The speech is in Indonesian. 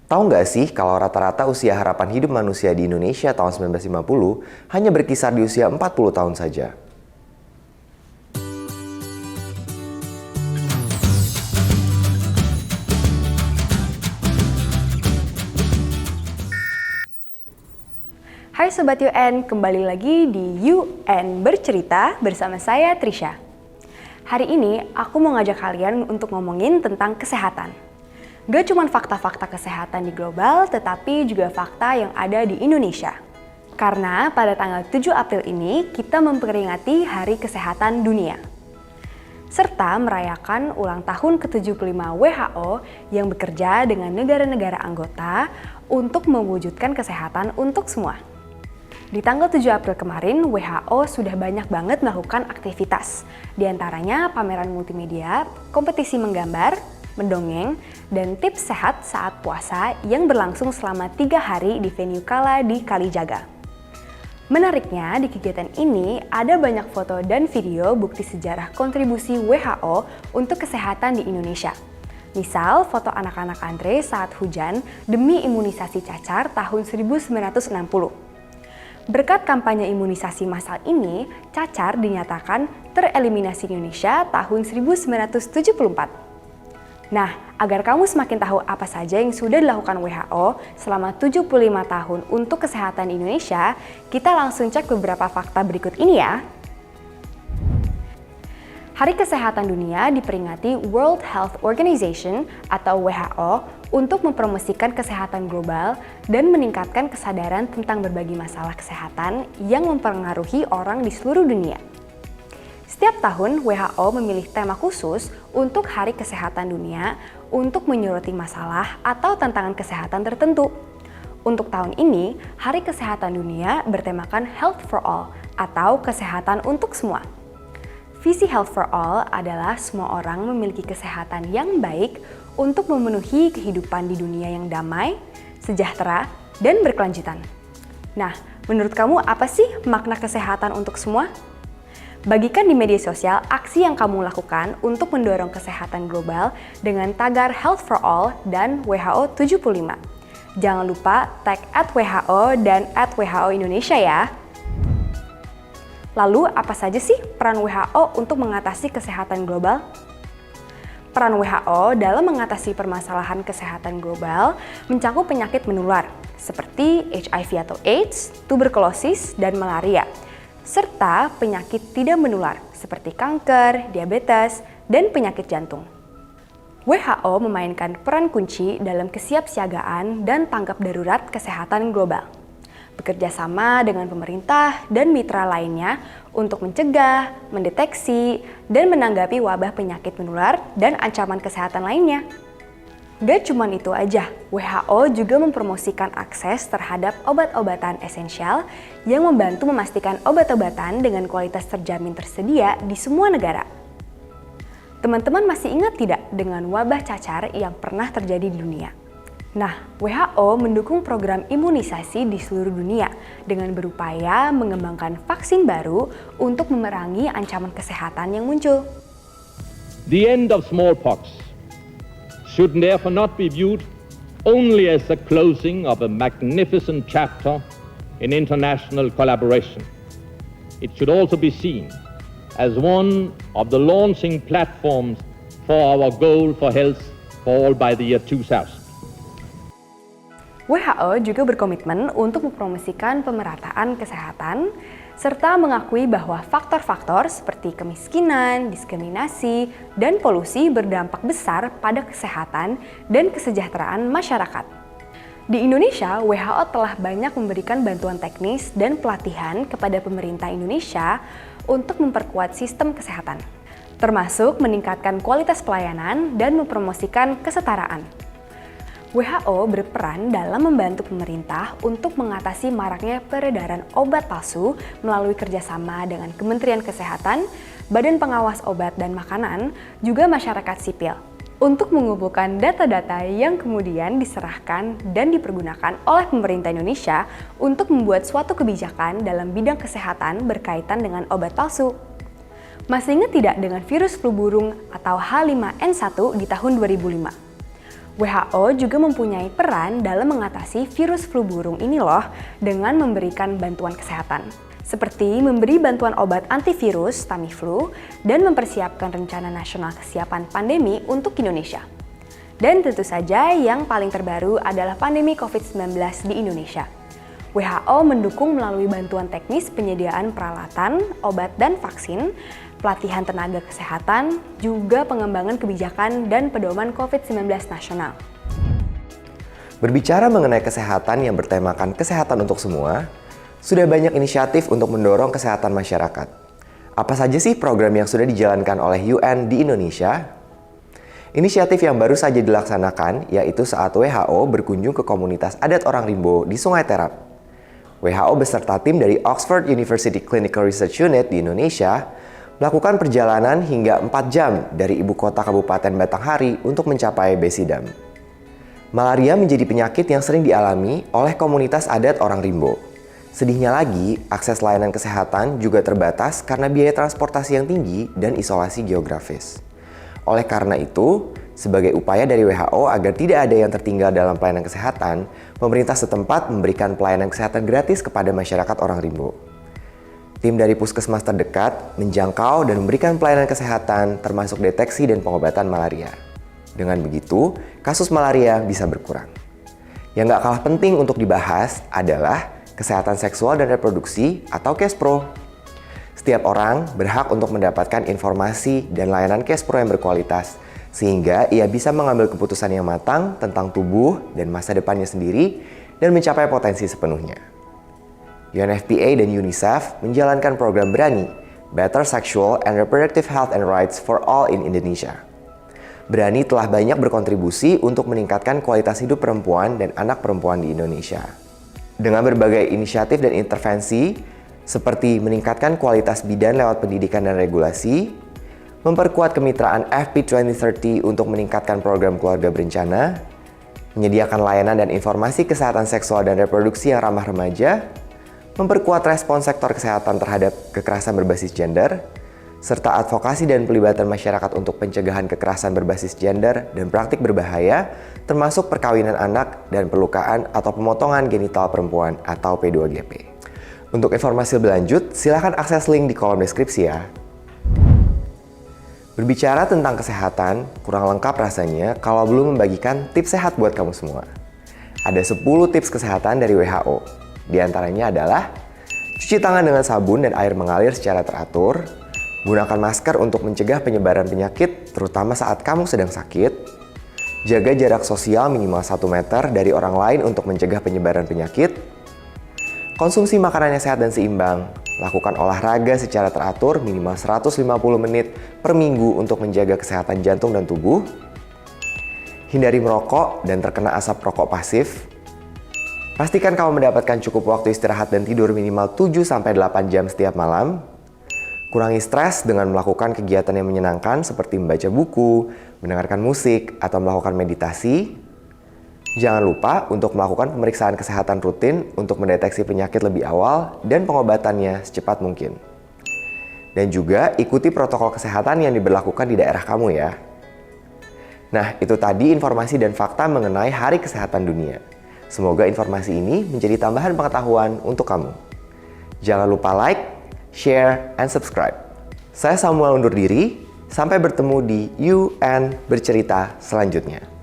Tahu nggak sih kalau rata-rata usia harapan hidup manusia di Indonesia tahun 1950 hanya berkisar di usia 40 tahun saja? Hai Sobat UN, kembali lagi di UN Bercerita bersama saya Trisha. Hari ini aku mau ngajak kalian untuk ngomongin tentang kesehatan. Gak cuma fakta-fakta kesehatan di global, tetapi juga fakta yang ada di Indonesia. Karena pada tanggal 7 April ini kita memperingati Hari Kesehatan Dunia. Serta merayakan ulang tahun ke-75 WHO yang bekerja dengan negara-negara anggota untuk mewujudkan kesehatan untuk semua. Di tanggal 7 April kemarin, WHO sudah banyak banget melakukan aktivitas. Di antaranya pameran multimedia, kompetisi menggambar, mendongeng, dan tips sehat saat puasa yang berlangsung selama 3 hari di venue Kala di Kalijaga. Menariknya, di kegiatan ini ada banyak foto dan video bukti sejarah kontribusi WHO untuk kesehatan di Indonesia. Misal, foto anak-anak antre saat hujan demi imunisasi cacar tahun 1960. Berkat kampanye imunisasi massal ini, cacar dinyatakan tereliminasi di Indonesia tahun 1974. Nah, agar kamu semakin tahu apa saja yang sudah dilakukan WHO selama 75 tahun untuk kesehatan di Indonesia, kita langsung cek beberapa fakta berikut ini ya. Hari Kesehatan Dunia diperingati World Health Organization atau WHO untuk mempromosikan kesehatan global dan meningkatkan kesadaran tentang berbagai masalah kesehatan yang mempengaruhi orang di seluruh dunia. Setiap tahun, WHO memilih tema khusus untuk Hari Kesehatan Dunia untuk menyoroti masalah atau tantangan kesehatan tertentu. Untuk tahun ini, Hari Kesehatan Dunia bertemakan Health for All atau kesehatan untuk semua. Visi Health for All adalah semua orang memiliki kesehatan yang baik untuk memenuhi kehidupan di dunia yang damai, sejahtera, dan berkelanjutan. Nah, menurut kamu apa sih makna kesehatan untuk semua? Bagikan di media sosial aksi yang kamu lakukan untuk mendorong kesehatan global dengan tagar Health for All dan WHO 75. Jangan lupa tag @WHO dan @WHO Indonesia ya. Lalu, apa saja sih peran WHO untuk mengatasi kesehatan global? Peran WHO dalam mengatasi permasalahan kesehatan global mencakup penyakit menular seperti HIV atau AIDS, tuberkulosis, dan malaria, serta penyakit tidak menular seperti kanker, diabetes, dan penyakit jantung. WHO memainkan peran kunci dalam kesiapsiagaan dan tanggap darurat kesehatan global. Bekerja sama dengan pemerintah dan mitra lainnya untuk mencegah, mendeteksi, dan menanggapi wabah penyakit menular dan ancaman kesehatan lainnya. Gak cuma itu aja, WHO juga mempromosikan akses terhadap obat-obatan esensial yang membantu memastikan obat-obatan dengan kualitas terjamin tersedia di semua negara. Teman-teman masih ingat tidak dengan wabah cacar yang pernah terjadi di dunia? Nah, WHO mendukung program imunisasi di seluruh dunia dengan berupaya mengembangkan vaksin baru untuk memerangi ancaman kesehatan yang muncul. The end of smallpox should therefore not be viewed only as the closing of a magnificent chapter in international collaboration. It should also be seen as one of the launching platforms for our goal for health for all by the year 2000. WHO juga berkomitmen untuk mempromosikan pemerataan kesehatan, serta mengakui bahwa faktor-faktor seperti kemiskinan, diskriminasi, dan polusi berdampak besar pada kesehatan dan kesejahteraan masyarakat. Di Indonesia, WHO telah banyak memberikan bantuan teknis dan pelatihan kepada pemerintah Indonesia untuk memperkuat sistem kesehatan, termasuk meningkatkan kualitas pelayanan dan mempromosikan kesetaraan. WHO berperan dalam membantu pemerintah untuk mengatasi maraknya peredaran obat palsu melalui kerjasama dengan Kementerian Kesehatan, Badan Pengawas Obat dan Makanan, juga masyarakat sipil, untuk mengumpulkan data-data yang kemudian diserahkan dan dipergunakan oleh pemerintah Indonesia untuk membuat suatu kebijakan dalam bidang kesehatan berkaitan dengan obat palsu. Masih ingat tidak dengan virus flu burung atau H5N1 di tahun 2005? WHO juga mempunyai peran dalam mengatasi virus flu burung ini loh dengan memberikan bantuan kesehatan. Seperti memberi bantuan obat antivirus Tamiflu dan mempersiapkan rencana nasional kesiapan pandemi untuk Indonesia. Dan tentu saja yang paling terbaru adalah pandemi COVID-19 di Indonesia. WHO mendukung melalui bantuan teknis penyediaan peralatan, obat dan vaksin, pelatihan tenaga kesehatan, juga pengembangan kebijakan dan pedoman COVID-19 nasional. Berbicara mengenai kesehatan yang bertemakan kesehatan untuk semua, sudah banyak inisiatif untuk mendorong kesehatan masyarakat. Apa saja sih program yang sudah dijalankan oleh UN di Indonesia? Inisiatif yang baru saja dilaksanakan yaitu saat WHO berkunjung ke komunitas adat orang Rimbo di Sungai Terap. WHO beserta tim dari Oxford University Clinical Research Unit di Indonesia melakukan perjalanan hingga 4 jam dari ibu kota Kabupaten Batanghari untuk mencapai Besidam. Malaria menjadi penyakit yang sering dialami oleh komunitas adat orang Rimbo. Sedihnya lagi, akses layanan kesehatan juga terbatas karena biaya transportasi yang tinggi dan isolasi geografis. Oleh karena itu, sebagai upaya dari WHO agar tidak ada yang tertinggal dalam pelayanan kesehatan, pemerintah setempat memberikan pelayanan kesehatan gratis kepada masyarakat orang Rimbo. Tim dari puskesmas terdekat menjangkau dan memberikan pelayanan kesehatan termasuk deteksi dan pengobatan malaria. Dengan begitu, kasus malaria bisa berkurang. Yang gak kalah penting untuk dibahas adalah kesehatan seksual dan reproduksi atau KESPRO. Setiap orang berhak untuk mendapatkan informasi dan layanan KESPRO yang berkualitas, sehingga ia bisa mengambil keputusan yang matang tentang tubuh dan masa depannya sendiri dan mencapai potensi sepenuhnya. UNFPA dan UNICEF menjalankan program BERANI, Better Sexual and Reproductive Health and Rights for All in Indonesia. BERANI telah banyak berkontribusi untuk meningkatkan kualitas hidup perempuan dan anak perempuan di Indonesia. Dengan berbagai inisiatif dan intervensi, seperti meningkatkan kualitas bidan lewat pendidikan dan regulasi, memperkuat kemitraan FP 2030 untuk meningkatkan program keluarga berencana, menyediakan layanan dan informasi kesehatan seksual dan reproduksi yang ramah remaja, memperkuat respons sektor kesehatan terhadap kekerasan berbasis gender, serta advokasi dan pelibatan masyarakat untuk pencegahan kekerasan berbasis gender dan praktik berbahaya, termasuk perkawinan anak dan perlukaan atau pemotongan genital perempuan atau P2GP. Untuk informasi lebih lanjut, silakan akses link di kolom deskripsi ya. Berbicara tentang kesehatan, kurang lengkap rasanya kalau belum membagikan tips sehat buat kamu semua. Ada 10 tips kesehatan dari WHO. Di antaranya adalah cuci tangan dengan sabun dan air mengalir secara teratur, gunakan masker untuk mencegah penyebaran penyakit, terutama saat kamu sedang sakit, jaga jarak sosial minimal 1 meter dari orang lain untuk mencegah penyebaran penyakit, konsumsi makanan yang sehat dan seimbang, lakukan olahraga secara teratur minimal 150 menit per minggu untuk menjaga kesehatan jantung dan tubuh, hindari merokok dan terkena asap rokok pasif, pastikan kamu mendapatkan cukup waktu istirahat dan tidur minimal 7-8 jam setiap malam. Kurangi stres dengan melakukan kegiatan yang menyenangkan seperti membaca buku, mendengarkan musik, atau melakukan meditasi. Jangan lupa untuk melakukan pemeriksaan kesehatan rutin untuk mendeteksi penyakit lebih awal dan pengobatannya secepat mungkin. Dan juga ikuti protokol kesehatan yang diberlakukan di daerah kamu ya. Nah, itu tadi informasi dan fakta mengenai Hari Kesehatan Dunia. Semoga informasi ini menjadi tambahan pengetahuan untuk kamu. Jangan lupa like, share, and subscribe. Saya Samuel undur diri, sampai bertemu di UN Bercerita selanjutnya.